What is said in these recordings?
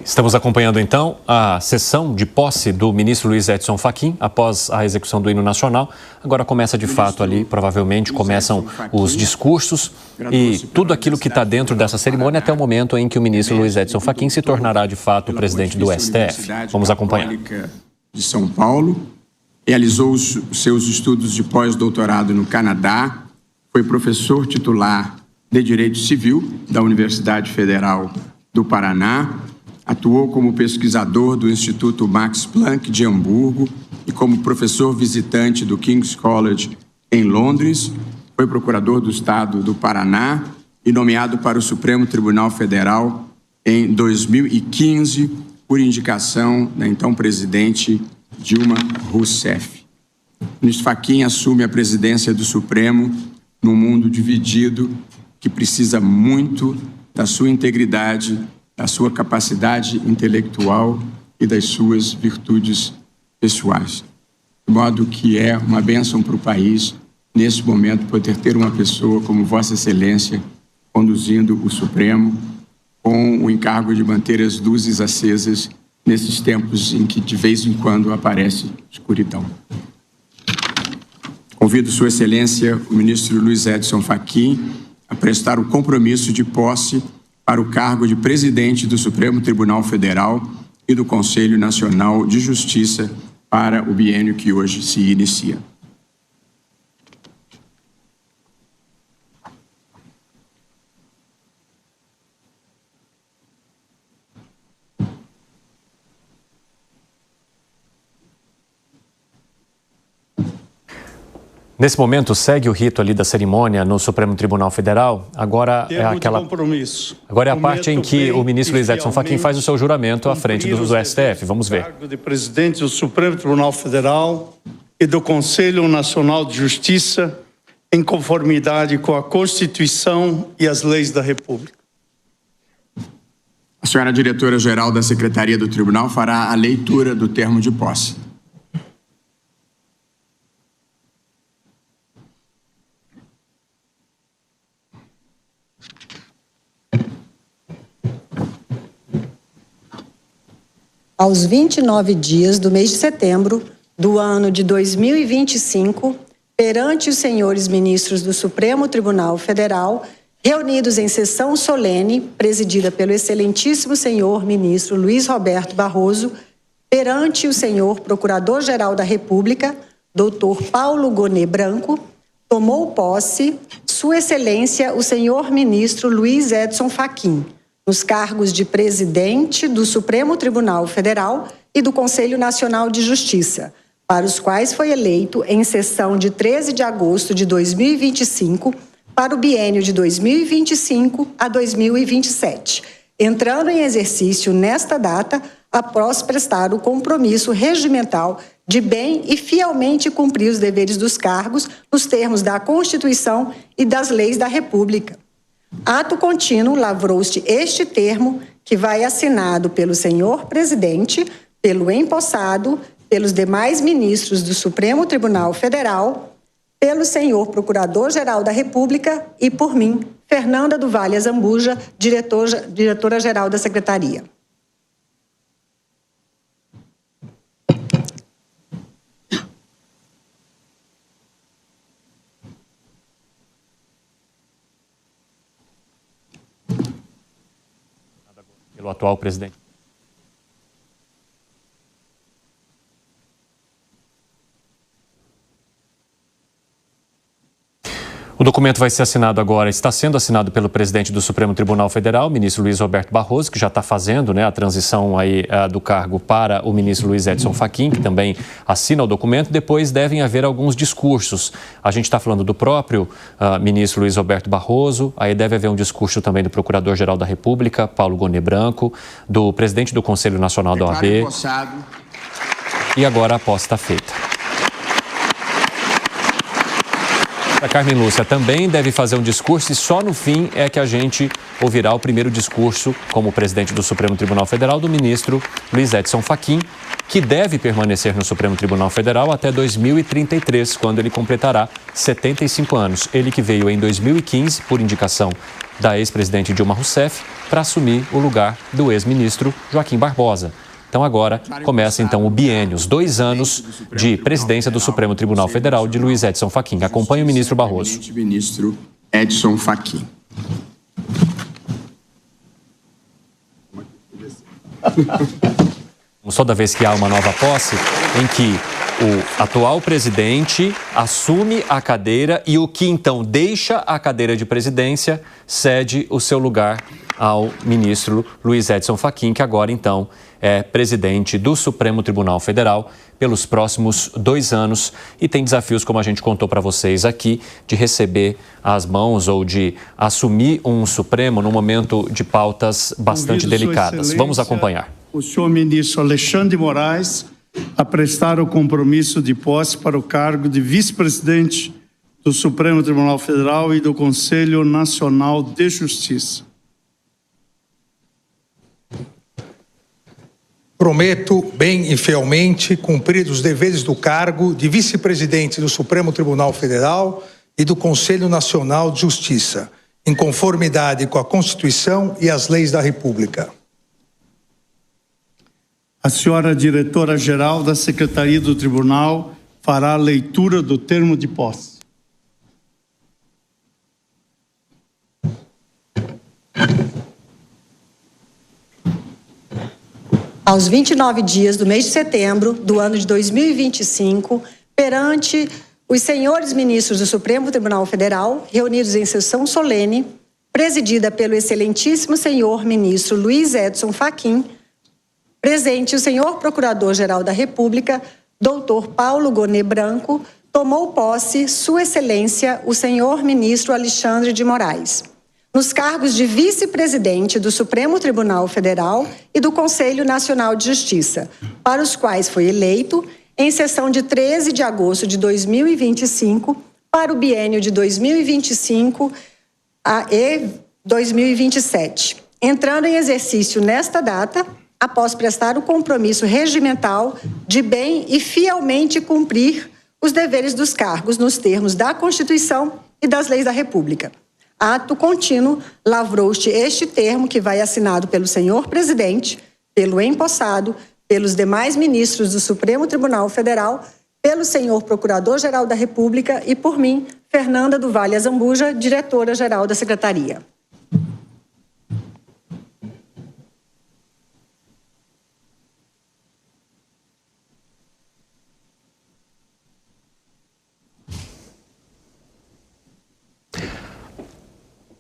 Estamos acompanhando então a sessão de posse do ministro Luiz Edson Fachin após a execução do hino nacional. Agora começa de fato ali, provavelmente começam os discursos e tudo aquilo que está dentro dessa cerimônia até o momento em que o ministro Luiz Edson Fachin se tornará de fato o presidente do STF. Vamos acompanhar. De São Paulo, realizou os seus estudos de pós-doutorado no Canadá, foi professor titular de Direito Civil da Universidade Federal do Paraná, atuou como pesquisador do Instituto Max Planck de Hamburgo e como professor visitante do King's College em Londres, foi procurador do Estado do Paraná e nomeado para o Supremo Tribunal Federal em 2015 por indicação da então presidente Dilma Rousseff. O ministro Fachin assume a presidência do Supremo num mundo dividido que precisa muito da sua integridade, da sua capacidade intelectual e das suas virtudes pessoais. De modo que é uma bênção para o país, nesse momento, poder ter uma pessoa como Vossa Excelência conduzindo o Supremo, com o encargo de manter as luzes acesas nesses tempos em que, de vez em quando, aparece escuridão. Convido Sua Excelência, o ministro Luiz Edson Fachin, a prestar o compromisso de posse para o cargo de presidente do Supremo Tribunal Federal e do Conselho Nacional de Justiça para o biênio que hoje se inicia. Nesse momento, segue o rito ali da cerimônia no Supremo Tribunal Federal. Agora é aquela. Agora é a parte em que o ministro Luiz Edson Fachin faz o seu juramento à frente do STF. Vamos ver. Cargo de presidente do Supremo Tribunal Federal e do Conselho Nacional de Justiça, em conformidade com a Constituição e as leis da República. A senhora diretora-geral da Secretaria do Tribunal fará a leitura do termo de posse. Aos 29 dias do mês de setembro do ano de 2025, perante os senhores ministros do Supremo Tribunal Federal, reunidos em sessão solene, presidida pelo excelentíssimo senhor ministro Luiz Roberto Barroso, perante o senhor Procurador-Geral da República, doutor Paulo Gonet Branco, tomou posse Sua Excelência o senhor ministro Luiz Edson Fachin, nos cargos de presidente do Supremo Tribunal Federal e do Conselho Nacional de Justiça, para os quais foi eleito em sessão de 13 de agosto de 2025 para o biênio de 2025 a 2027, entrando em exercício nesta data após prestar o compromisso regimental de bem e fielmente cumprir os deveres dos cargos nos termos da Constituição e das leis da República. Ato contínuo, lavrou-se este termo, que vai assinado pelo senhor presidente, pelo empossado, pelos demais ministros do Supremo Tribunal Federal, pelo senhor Procurador-Geral da República e por mim, Fernanda do Vale Azambuja, diretora-geral da Secretaria. Pelo atual presidente. O documento vai ser assinado agora, está sendo assinado pelo presidente do Supremo Tribunal Federal, ministro Luiz Roberto Barroso, que já está fazendo a transição aí, do cargo para o ministro Luiz Edson Fachin, que também assina o documento. Depois devem haver alguns discursos. A gente está falando do próprio ministro Luiz Roberto Barroso, aí deve haver um discurso também do Procurador-Geral da República, Paulo Gonet Branco, do presidente do Conselho Nacional da OAB. E agora a posse está feita. A Carmen Lúcia também deve fazer um discurso e só no fim é que a gente ouvirá o primeiro discurso como presidente do Supremo Tribunal Federal do ministro Luiz Edson Fachin, que deve permanecer no Supremo Tribunal Federal até 2033, quando ele completará 75 anos. Ele que veio em 2015 por indicação da ex-presidente Dilma Rousseff para assumir o lugar do ex-ministro Joaquim Barbosa. Então agora começa o biênio, os 2 anos de presidência do Supremo Tribunal Federal de Luiz Edson Fachin. Acompanhe o ministro Barroso. Ministro Edson Fachin. Toda vez que há uma nova posse, em que o atual presidente assume a cadeira e o que então deixa a cadeira de presidência cede o seu lugar ao ministro Luiz Edson Fachin, que agora então é presidente do Supremo Tribunal Federal pelos próximos 2 anos e tem desafios, como a gente contou para vocês aqui, de receber as mãos ou de assumir um Supremo num momento de pautas bastante delicadas. Vamos acompanhar. O senhor ministro Alexandre de Moraes a prestar o compromisso de posse para o cargo de vice-presidente do Supremo Tribunal Federal e do Conselho Nacional de Justiça. Prometo, bem e fielmente, cumprir os deveres do cargo de vice-presidente do Supremo Tribunal Federal e do Conselho Nacional de Justiça, em conformidade com a Constituição e as leis da República. A senhora diretora-geral da Secretaria do Tribunal fará a leitura do termo de posse. Aos 29 dias do mês de setembro do ano de 2025, perante os senhores ministros do Supremo Tribunal Federal, reunidos em sessão solene, presidida pelo excelentíssimo senhor ministro Luiz Edson Fachin, presente o senhor Procurador-Geral da República, doutor Paulo Gonet Branco, tomou posse Sua Excelência o senhor ministro Alexandre de Moraes, nos cargos de vice-presidente do Supremo Tribunal Federal e do Conselho Nacional de Justiça, para os quais foi eleito em sessão de 13 de agosto de 2025 para o biênio de 2025 e 2027, entrando em exercício nesta data, após prestar o compromisso regimental de bem e fielmente cumprir os deveres dos cargos nos termos da Constituição e das leis da República. Ato contínuo, lavrou-se este termo que vai assinado pelo senhor presidente, pelo empossado, pelos demais ministros do Supremo Tribunal Federal, pelo senhor Procurador-Geral da República e por mim, Fernanda do Vale Azambuja, diretora-geral da Secretaria.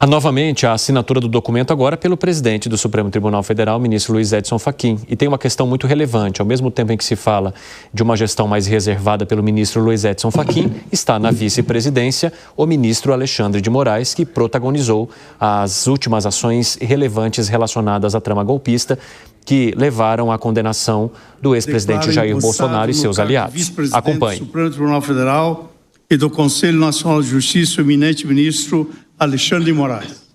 Novamente, a assinatura do documento agora pelo presidente do Supremo Tribunal Federal, ministro Luiz Edson Fachin. E tem uma questão muito relevante. Ao mesmo tempo em que se fala de uma gestão mais reservada pelo ministro Luiz Edson Fachin, está na vice-presidência o ministro Alexandre de Moraes, que protagonizou as últimas ações relevantes relacionadas à trama golpista que levaram à condenação do ex-presidente Jair Bolsonaro e seus aliados. Acompanhe. Do Supremo Tribunal Federal e do Conselho Nacional de Justiça, o eminente ministro Alexandre de Moraes.